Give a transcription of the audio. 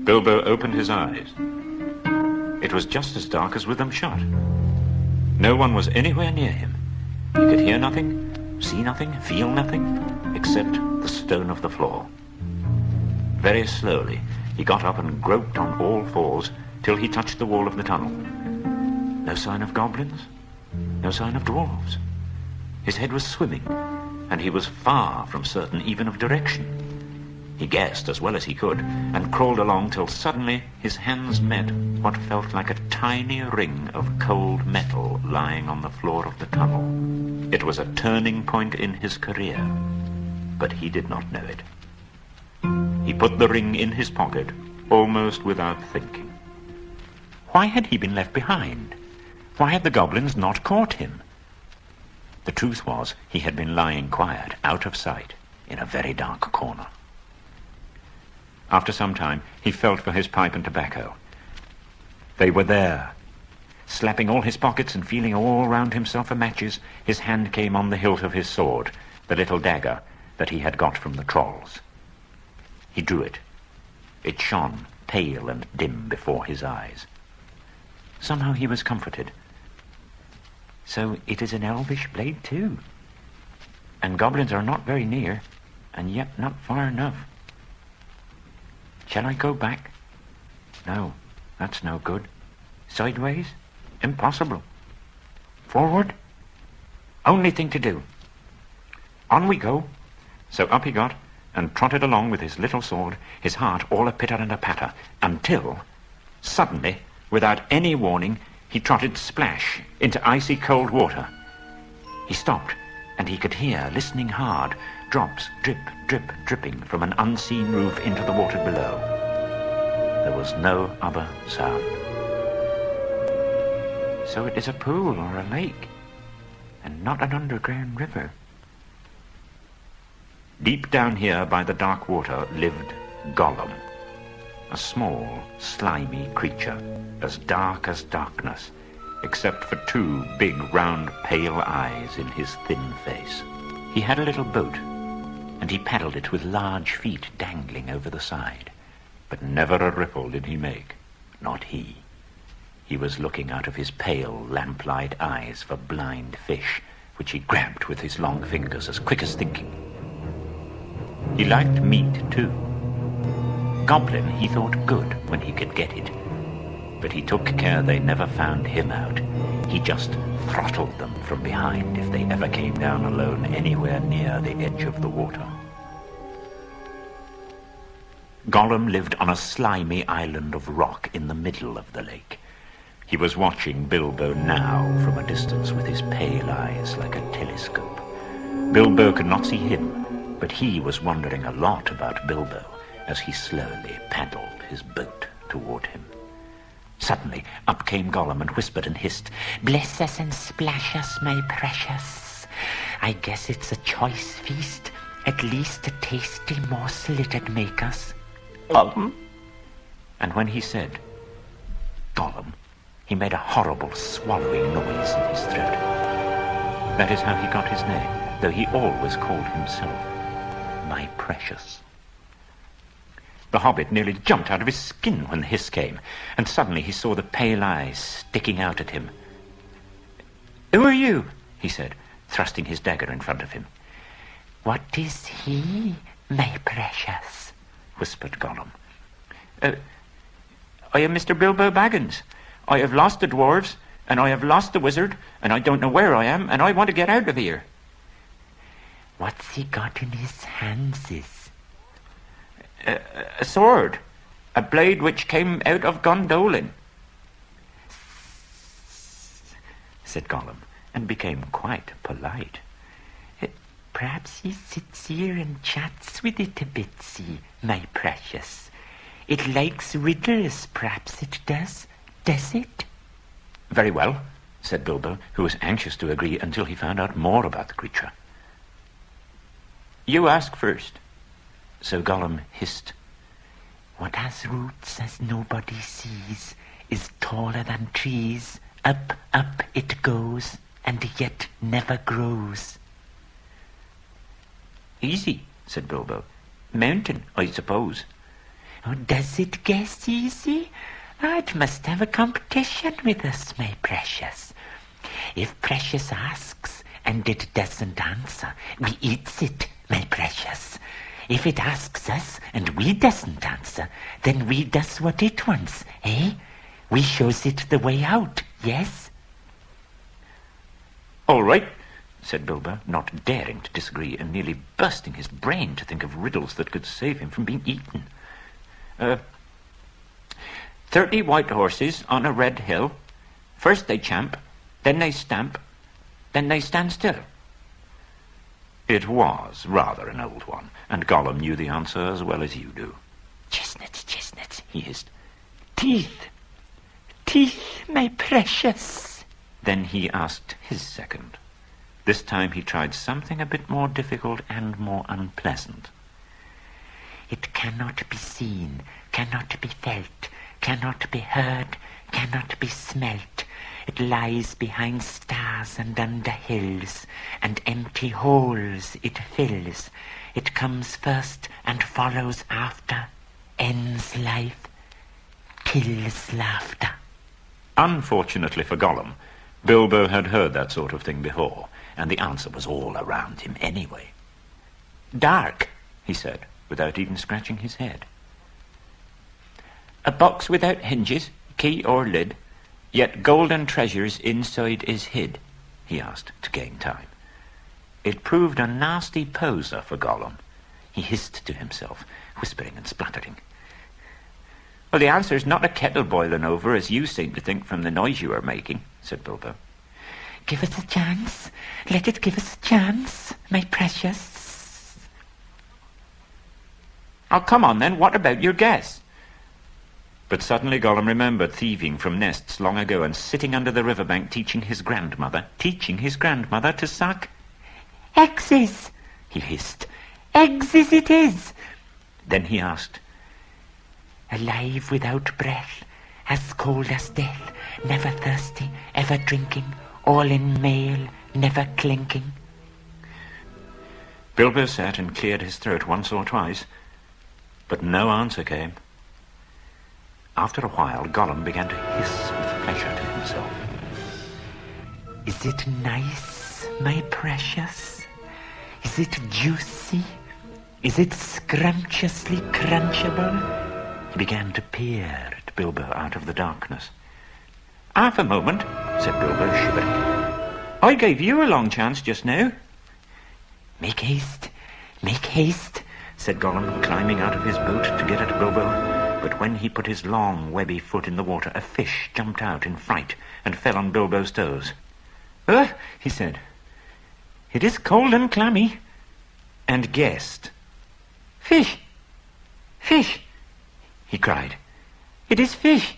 Bilbo opened his eyes. It was just as dark as with them shut. No one was anywhere near him. He could hear nothing, see nothing, feel nothing, except the stone of the floor. Very slowly, he got up and groped on all fours till he touched the wall of the tunnel. No sign of goblins, no sign of dwarves. His head was swimming, and he was far from certain even of direction. He guessed as well as he could, and crawled along till suddenly his hands met what felt like a tiny ring of cold metal lying on the floor of the tunnel. It was a turning point in his career, but he did not know it. He put the ring in his pocket, almost without thinking. Why had he been left behind? Why had the goblins not caught him? The truth was, he had been lying quiet, out of sight, in a very dark corner. After some time, he felt for his pipe and tobacco. They were there. Slapping all his pockets and feeling all round himself for matches, his hand came on the hilt of his sword, the little dagger that he had got from the trolls. He drew it. It shone, pale and dim, before his eyes. Somehow he was comforted. So it is an elvish blade too. And goblins are not very near, and yet not far enough. Shall I go back? No, that's no good. Sideways? Impossible. Forward? Only thing to do. On we go. So up he got, and trotted along with his little sword, his heart all a pitter and a patter, until, suddenly, without any warning, he trotted splash into icy cold water. He stopped, and he could hear, listening hard, drops drip, drip, dripping from an unseen roof into the water below. There was no other sound. So it is a pool or a lake, and not an underground river. Deep down here by the dark water lived Gollum, a small, slimy creature, as dark as darkness, except for two big, round, pale eyes in his thin face. He had a little boat, and he paddled it with large feet dangling over the side. But never a ripple did he make, not he. He was looking out of his pale, lamplight eyes for blind fish, which he grabbed with his long fingers as quick as thinking. He liked meat, too. Goblin he thought good when he could get it, but he took care they never found him out. He just throttled them from behind if they ever came down alone anywhere near the edge of the water. Gollum lived on a slimy island of rock in the middle of the lake. He was watching Bilbo now from a distance with his pale eyes like a telescope. Bilbo could not see him, but he was wondering a lot about Bilbo as he slowly paddled his boat toward him. Suddenly, up came Gollum and whispered and hissed, "Bless us and splash us, my precious. I guess it's a choice feast, at least a tasty morsel it'd make us." Gollum? And when he said, Gollum, he made a horrible swallowing noise in his throat. That is how he got his name, though he always called himself my precious. The hobbit nearly jumped out of his skin when the hiss came, and suddenly he saw the pale eyes sticking out at him. "Who are you?" he said, thrusting his dagger in front of him. "What is he, my precious?" whispered Gollum. I am Mr. Bilbo Baggins. I have lost the dwarves, and I have lost the wizard, and I don't know where I am, and I want to get out of here." "What's he got in his hands? A sword, a blade which came out of Gondolin," said Gollum, and became quite polite. "Perhaps he sits here and chats with it a bit, see, my precious. It likes riddles, perhaps it does. Does it?" "Very well," said Bilbo, who was anxious to agree until he found out more about the creature. "You ask first." So Gollum hissed, "What has roots as nobody sees, is taller than trees, up, up it goes, and yet never grows." "Easy," said Bilbo. "Mountain, I suppose." Oh, does it guess easy? It must have a competition with us, my precious. If precious asks and it doesn't answer, we eats it, my precious. If it asks us and we doesn't answer, then we does what it wants, eh? We shows it the way out, yes? All right, said Bilbo, not daring to disagree and nearly bursting his brain to think of riddles that could save him from being eaten. 30 white horses on a red hill. First they champ, then they stamp, then they stand still. It was rather an old one, and Gollum knew the answer as well as you do. Chestnuts, chestnuts, he hissed. Teeth, teeth, my precious. Then he asked his second. This time he tried something a bit more difficult and more unpleasant. It cannot be seen, cannot be felt, cannot be heard, cannot be smelt. It lies behind stars and under hills, and empty holes it fills. It comes first and follows after, ends life, kills laughter. Unfortunately for Gollum, Bilbo had heard that sort of thing before, and the answer was all around him anyway. Dark, he said, without even scratching his head. A box without hinges, key or lid, yet golden treasures inside is hid, he asked to gain time. It proved a nasty poser for Gollum. He hissed to himself, whispering and spluttering. Well, the answer's not a kettle boiling over, as you seem to think from the noise you are making, said Bilbo. Give us a chance. Let it give us a chance, my precious. Oh, come on then, what about your guess? But suddenly Gollum remembered thieving from nests long ago and sitting under the riverbank teaching his grandmother to suck. Eggs, he hissed. Eggs it is. Then he asked, alive without breath, as cold as death, never thirsty, ever drinking, all in mail, never clinking. Bilbo sat and cleared his throat once or twice, but no answer came. After a while, Gollum began to hiss with pleasure to himself. Is it nice, my precious? Is it juicy? Is it scrumptiously crunchable? He began to peer at Bilbo out of the darkness. Half a moment, said Bilbo, shivering. I gave you a long chance just now. Make haste, said Gollum, climbing out of his boat to get at Bilbo. But when he put his long, webby foot in the water, a fish jumped out in fright and fell on Bilbo's toes. He said, it is cold and clammy, and guessed. Fish, fish, he cried. It is fish.